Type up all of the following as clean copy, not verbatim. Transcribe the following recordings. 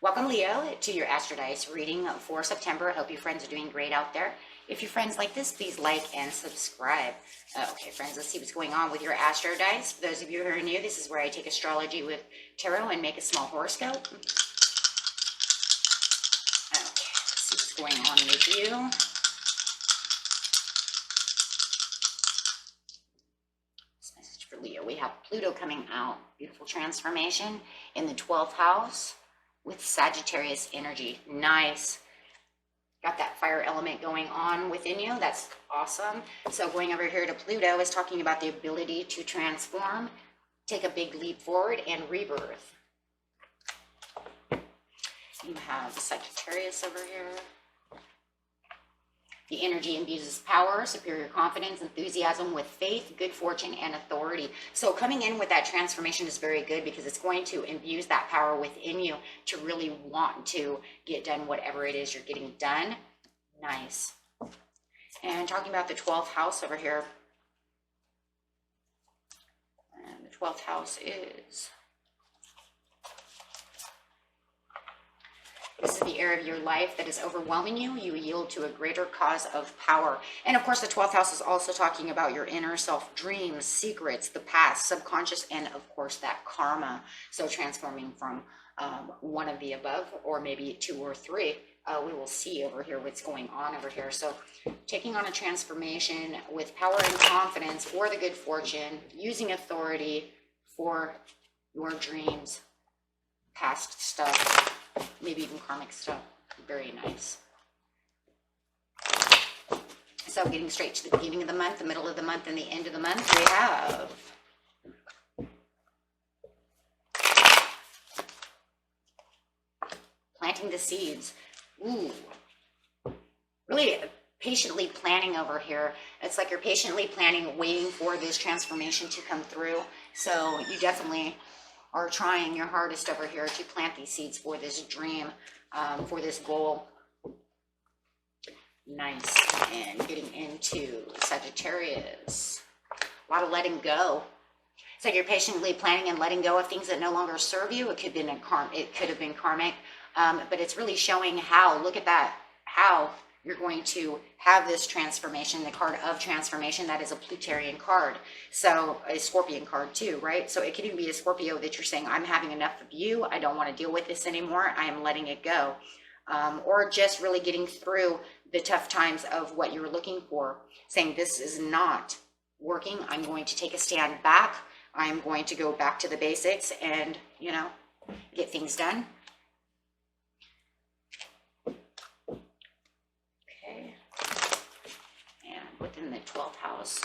Welcome, Leo, to your Astrodice reading for September. I hope you friends are doing great out there. If your friends like this, please like and subscribe. Okay, friends, let's see what's going on with your Astrodice. For those of you who are new, this is where I take astrology with tarot and make a small horoscope. Okay, let's see what's going on with you. This message for Leo. We have Pluto coming out. Beautiful transformation in the 12th house with Sagittarius energy. Nice. Got that fire element going on within you. That's awesome. So going over here to Pluto is talking about the ability to transform, take a big leap forward, and rebirth. You have Sagittarius over here. The energy imbues power, superior confidence, enthusiasm with faith, good fortune, and authority. So coming in with that transformation is very good because it's going to imbue that power within you to really want to get done whatever it is you're getting done. Nice. And talking about the 12th house over here. And the 12th house is... This is the area of your life that is overwhelming you. You yield to a greater cause of power. And of course, the 12th house is also talking about your inner self, dreams, secrets, the past, subconscious, and of course, that karma. So transforming from one of the above, or maybe two or three. We will see over here what's going on over here. So taking on a transformation with power and confidence for the good fortune, using authority for your dreams, past stuff, maybe even karmic stuff. Very nice. So getting straight to the beginning of the month, the middle of the month, and the end of the month, we have planting the seeds. Ooh, really patiently planning over here. It's like you're patiently planning, waiting for this transformation to come through. So you definitely are trying your hardest over here to plant these seeds for this dream, for this goal. Nice. And getting into Sagittarius. A lot of letting go. So you're patiently planning and letting go of things that no longer serve you. It could have been karmic, but it's really showing how. Look at that. How you're going to have this transformation, the card of transformation. That is a Plutarian card. So a Scorpion card too, right? So it could even be a Scorpio that you're saying, I'm having enough of you. I don't want to deal with this anymore. I am letting it go. Or just really getting through the tough times of what you're looking for. Saying this is not working. I'm going to take a stand back. I'm going to go back to the basics and, you know, get things done. Within the 12th house,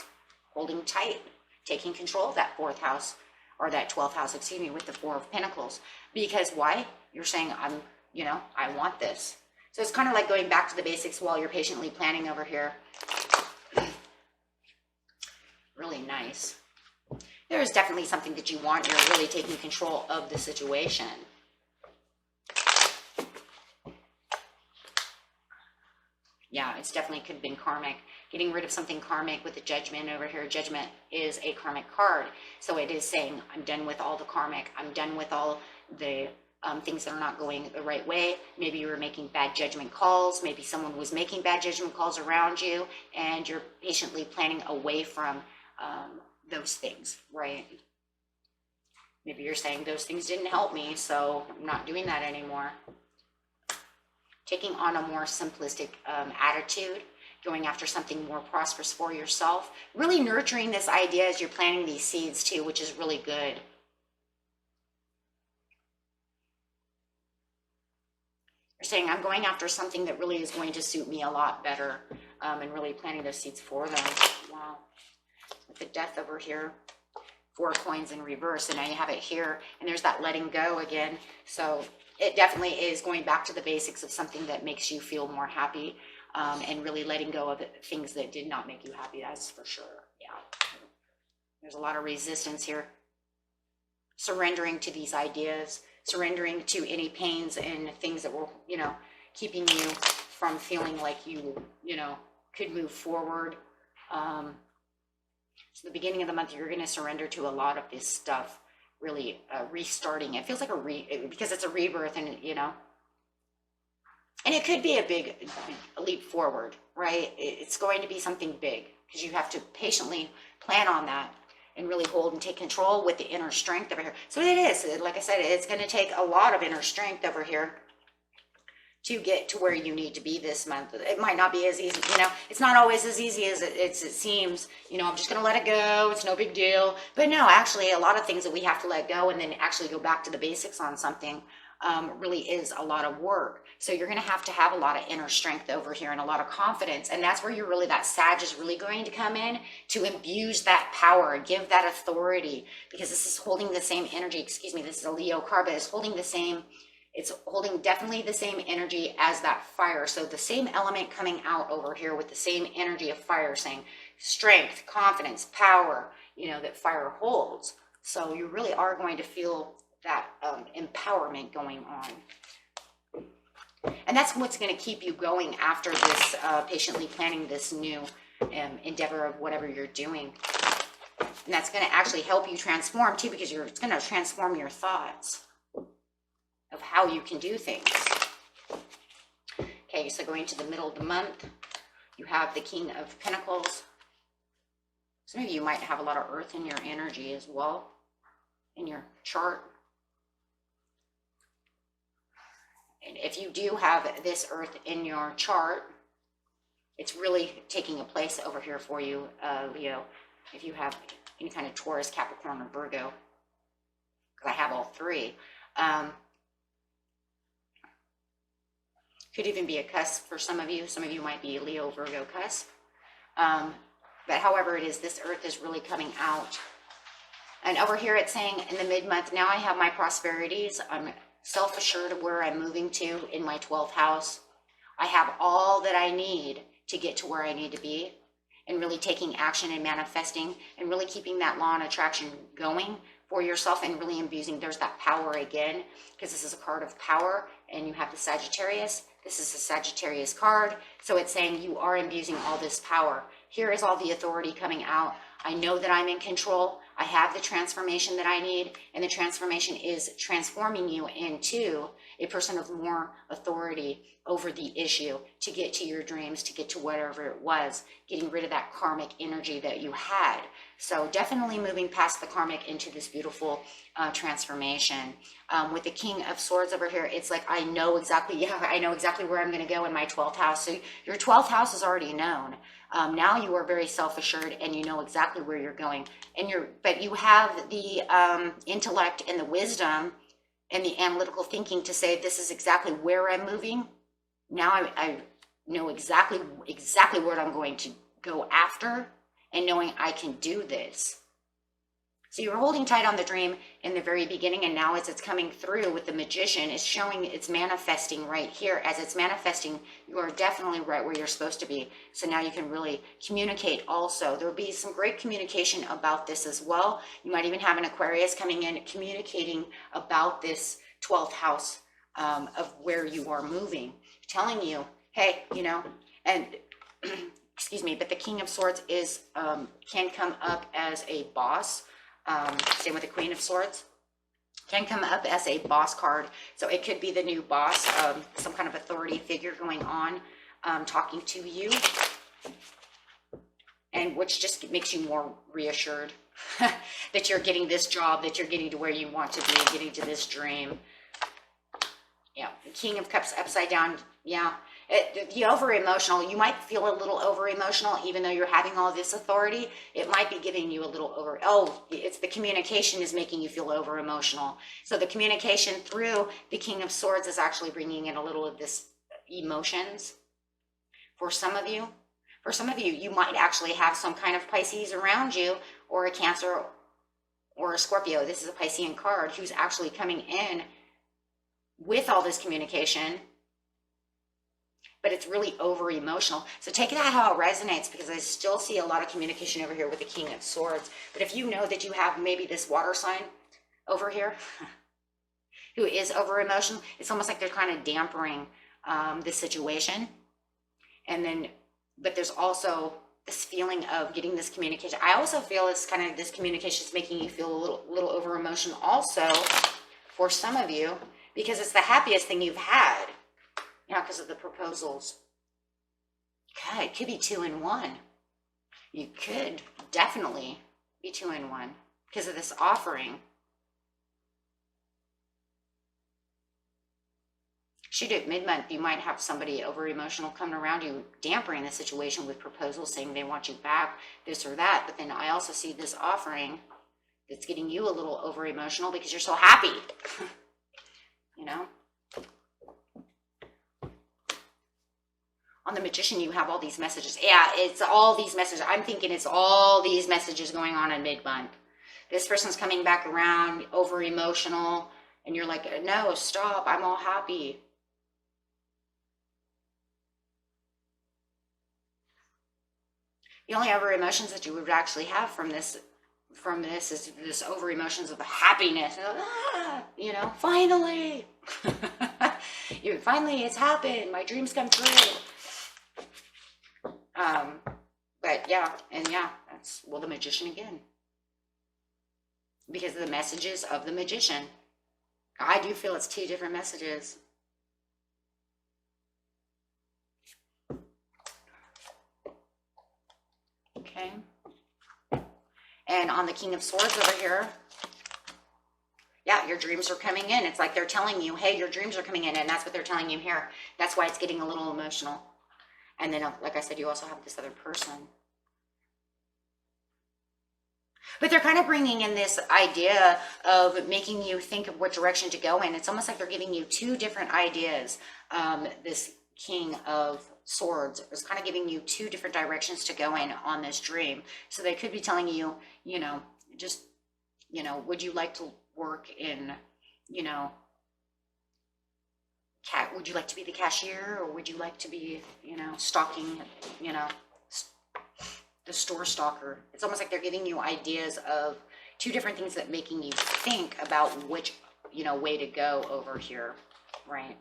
holding tight, taking control of that 4th house, or that 12th house, excuse me, with the 4 of Pentacles. Because why? You're saying, I want this. So it's kind of like going back to the basics while you're patiently planning over here. Really nice. There is definitely something that you want. You're really taking control of the situation. Yeah, it's definitely could have been karmic. Getting rid of something karmic with the Judgment over here. Judgment is a karmic card. So it is saying, I'm done with all the karmic. I'm done with all the things that are not going the right way. Maybe you were making bad judgment calls. Maybe someone was making bad judgment calls around you. And you're patiently planning away from those things, right? Maybe you're saying those things didn't help me, so I'm not doing that anymore. Taking on a more simplistic attitude, going after something more prosperous for yourself, really nurturing this idea as you're planting these seeds too, which is really good. You're saying, I'm going after something that really is going to suit me a lot better, and really planting those seeds for them. Wow. With the Death over here, 4 coins in reverse, and now you have it here, and there's that letting go again. So it definitely is going back to the basics of something that makes you feel more happy, and really letting go of things that did not make you happy. That's for sure. Yeah. There's a lot of resistance here. Surrendering to these ideas, surrendering to any pains and things that were, keeping you from feeling like you could move forward. So the beginning of the month, you're going to surrender to a lot of this stuff. really restarting. It feels like because it's a rebirth, and you know, and it could be a big leap forward, right? It's going to be something big because you have to patiently plan on that and really hold and take control with the inner strength over here. So it is, like I said, it's going to take a lot of inner strength over here to get to where you need to be this month. It might not be as easy, you know, it's not always as easy as it seems, you know, I'm just going to let it go. It's no big deal. But no, actually a lot of things that we have to let go and then actually go back to the basics on something really is a lot of work. So you're going to have a lot of inner strength over here and a lot of confidence. And that's where you're really, that Sag is really going to come in to imbue that power, give that authority, because this is holding the same energy. Excuse me, this is a Leo card, but it's holding the same, it's holding definitely the same energy as that fire. So the same element coming out over here with the same energy of fire, saying strength, confidence, power, you know, that fire holds. So you really are going to feel that empowerment going on. And that's what's going to keep you going after this, patiently planning this new endeavor of whatever you're doing. And that's going to actually help you transform too, because it's going to transform your thoughts of how you can do things. Okay, so going to the middle of the month, you have the King of Pentacles. Some of you might have a lot of earth in your energy as well, in your chart. And if you do have this earth in your chart, it's really taking a place over here for you, Leo, if you have any kind of Taurus, Capricorn, or Virgo, because I have all three. Could even be a cusp for some of you. Some of you might be Leo, Virgo cusp. But however it is, this earth is really coming out. And over here it's saying in the mid-month, now I have my prosperities. I'm self-assured of where I'm moving to in my 12th house. I have all that I need to get to where I need to be, and really taking action and manifesting and really keeping that law and attraction going for yourself and really imbuing. There's that power again, because this is a card of power and you have the Sagittarius. This is a Sagittarius card. So it's saying you are imbuing all this power. Here is all the authority coming out. I know that I'm in control. I have the transformation that I need, and the transformation is transforming you into a person of more authority over the issue to get to your dreams, to get to whatever it was, getting rid of that karmic energy that you had. So definitely moving past the karmic into this beautiful transformation. With the King of Swords over here, it's like, I know exactly where I'm going to go in my 12th house. So your 12th house is already known. Now you are very self-assured and you know exactly where you're going, but you have the intellect and the wisdom and the analytical thinking to say, this is exactly where I'm moving. Now I know exactly what I'm going to go after, and knowing I can do this. So you were holding tight on the dream in the very beginning, and now as it's coming through with the Magician, it's showing it's manifesting right here. As it's manifesting, you are definitely right where you're supposed to be. So now you can really communicate also. There will be some great communication about this as well. You might even have an Aquarius coming in, communicating about this 12th house of where you are moving, telling you, hey, you know, and excuse me, but the King of Swords is can come up as a boss. Same with the Queen of Swords, can come up as a boss card. So it could be the new boss, some kind of authority figure going on, talking to you, and which just makes you more reassured that you're getting this job, that you're getting to where you want to be, getting to this dream. Yeah, the King of Cups upside down. Yeah, the over-emotional, you might feel a little over-emotional, even though you're having all this authority. It might be giving you a little it's the communication is making you feel over-emotional. So the communication through the King of Swords is actually bringing in a little of this emotions. For some of you, you might actually have some kind of Pisces around you, or a Cancer, or a Scorpio. This is a Piscean card who's actually coming in with all this communication, but it's really over emotional. So take it out how it resonates, because I still see a lot of communication over here with the King of Swords. But if you know that you have maybe this water sign over here who is over emotional, it's almost like they're kind of dampering the situation. And then, but there's also this feeling of getting this communication. I also feel it's kind of, this communication is making you feel a little over emotional also for some of you, because it's the happiest thing you've had, you know, because of the proposals. God, it could be 2 in 1. You could definitely be 2 in 1 because of this offering. Shoot, at mid-month, you might have somebody over-emotional coming around you, dampering the situation with proposals, saying they want you back, this or that. But then I also see this offering that's getting you a little over-emotional because you're so happy, you know? On the Magician, you have all these messages. Yeah, it's all these messages. I'm thinking it's all these messages going on in mid-month. This person's coming back around, over-emotional, and you're like, no, stop, I'm all happy. The only over emotions that you would actually have from this is this over emotions of happiness. You know, finally, finally it's happened. My dreams come true. But yeah, and yeah, that's, well, the Magician again, because of the messages of the Magician. I do feel it's 2 different messages. Okay. And on the King of Swords over here, yeah, your dreams are coming in. It's like they're telling you, hey, your dreams are coming in, and that's what they're telling you here. That's why it's getting a little emotional. And then, like I said, you also have this other person. But they're kind of bringing in this idea of making you think of what direction to go in. It's almost like they're giving you 2 different ideas. This King of Swords is kind of giving you 2 different directions to go in on this dream. So they could be telling you, you know, just, you know, would you like to work in, you know, would you like to be the cashier, or would you like to be, you know, stocking, you know, the store stalker? It's almost like they're giving you ideas of 2 different things that making you think about which, you know, way to go over here, right?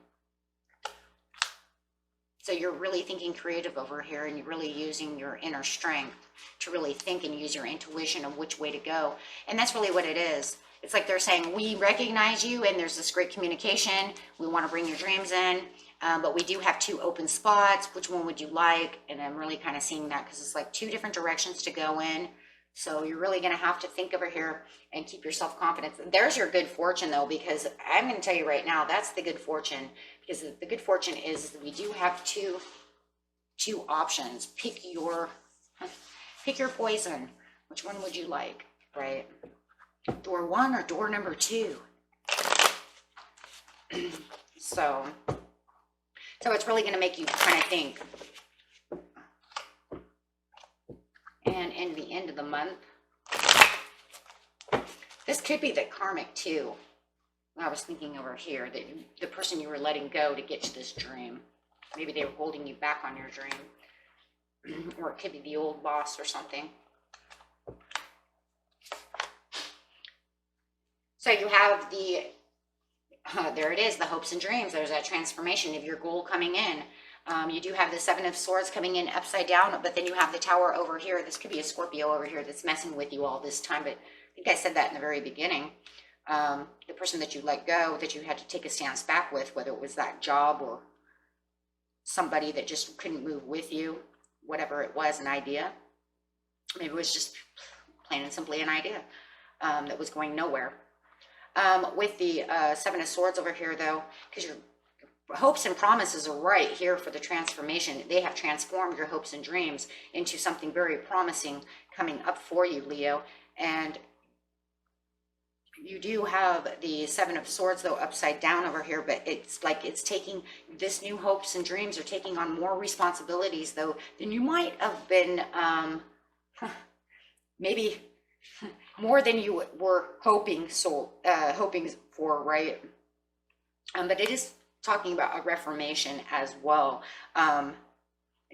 So you're really thinking creative over here, and you're really using your inner strength to really think and use your intuition of which way to go. And that's really what it is. It's like they're saying, we recognize you, and there's this great communication. We want to bring your dreams in, but we do have 2 open spots. Which one would you like? And I'm really kind of seeing that because it's like 2 different directions to go in. So you're really going to have to think over here and keep your self-confidence. There's your good fortune, though, because I'm going to tell you right now, that's the good fortune. Because the good fortune is we do have two options. Pick your poison. Which one would you like, right? Door 1 or door number 2? So it's really going to make you kind of think. And in the end of the month, this could be the karmic too. I was thinking over here that the person you were letting go to get to this dream, maybe they were holding you back on your dream, or it could be the old boss or something. So you have the, there it is, the hopes and dreams. There's that transformation of your goal coming in. You do have the 7 of Swords coming in upside down, but then you have the Tower over here. This could be a Scorpio over here that's messing with you all this time, but I think I said that in the very beginning. The person that you let go, that you had to take a stance back with, whether it was that job or somebody that just couldn't move with you, whatever it was, an idea. Maybe it was just plain and simply an idea that was going nowhere. With the 7 of Swords over here, though, because your hopes and promises are right here for the transformation. They have transformed your hopes and dreams into something very promising coming up for you, Leo. And you do have the 7 of Swords, though, upside down over here, but it's like it's taking this new hopes and dreams are taking on more responsibilities, though, than you might have been, maybe more than you were hoping for, right? But it is talking about a reformation as well.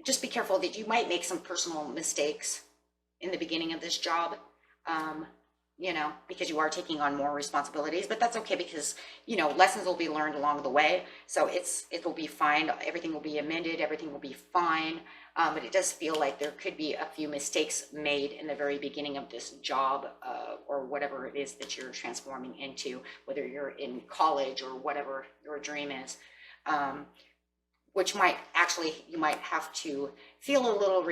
Just be careful that you might make some personal mistakes in the beginning of this job. you know, because you are taking on more responsibilities, but that's okay because, you know, lessons will be learned along the way. So it'll be fine. Everything will be amended. Everything will be fine. But it does feel like there could be a few mistakes made in the very beginning of this job, or whatever it is that you're transforming into, whether you're in college or whatever your dream is. Which might actually, you might have to feel a little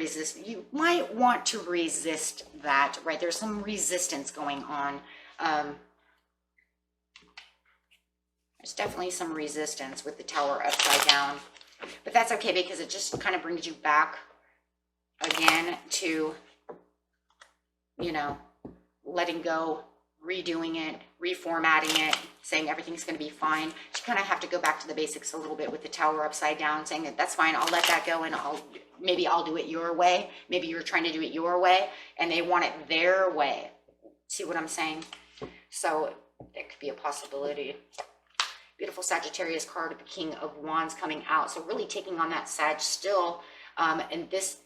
you might want to resist that, right? There's some resistance going on. There's definitely some resistance with the Tower upside down, but that's okay because it just kind of brings you back again to, you know, letting go, redoing it, reformatting it, saying everything's going to be fine. You kind of have to go back to the basics a little bit with the Tower upside down, saying that that's fine, I'll let that go, and maybe I'll do it your way. Maybe you're trying to do it your way and they want it their way. See what I'm saying? So that could be a possibility. Beautiful Sagittarius card of the King of Wands coming out. So really taking on that Sag still, and this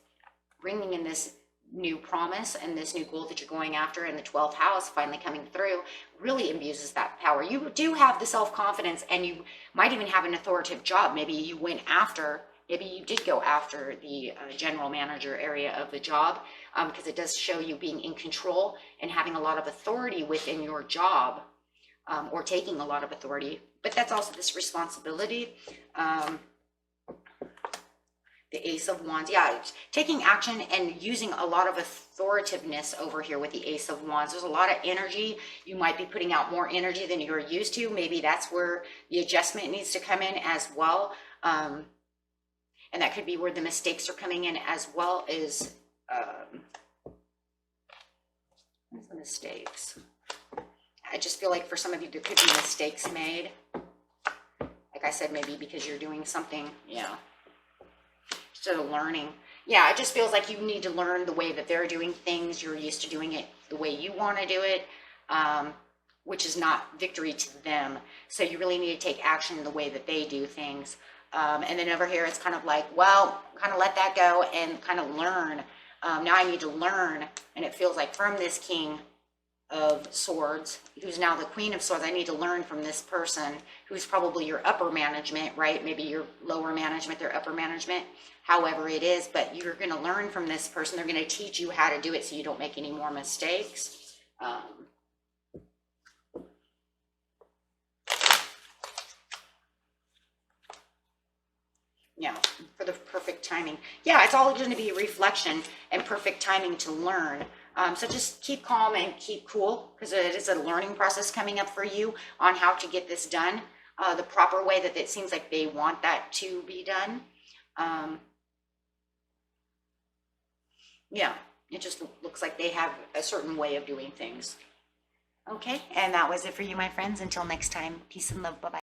bringing in this new promise and this new goal that you're going after, and the 12th house finally coming through really imbues that power. You do have the self-confidence, and you might even have an authoritative job. Maybe you did go after the general manager area of the job, because it does show you being in control and having a lot of authority within your job, or taking a lot of authority. But that's also this responsibility. The Ace of Wands, yeah, taking action and using a lot of authoritativeness over here with the Ace of Wands. There's a lot of energy. You might be putting out more energy than you're used to. Maybe that's where the adjustment needs to come in as well. And that could be where the mistakes are coming in as well as, what's the mistakes? I just feel like for some of you, there could be mistakes made. Like I said, maybe because you're doing something, yeah. Instead of learning. Yeah, it just feels like you need to learn the way that they're doing things. You're used to doing it the way you want to do it, which is not victory to them. So you really need to take action the way that they do things. And then over here, it's kind of like, well, kind of let that go and kind of learn. Now I need to learn. And it feels like from this King of Swords, who's now the Queen of Swords, I need to learn from this person who's probably your upper management, right? Maybe your lower management, their upper management, however it is, but you're going to learn from this person. They're going to teach you how to do it so you don't make any more mistakes. Yeah, for the perfect timing. Yeah, it's all going to be reflection and perfect timing to learn. So just keep calm and keep cool, because it is a learning process coming up for you on how to get this done the proper way that it seems like they want that to be done. Yeah, it just looks like they have a certain way of doing things. Okay, and that was it for you, my friends. Until next time, peace and love. Bye-bye.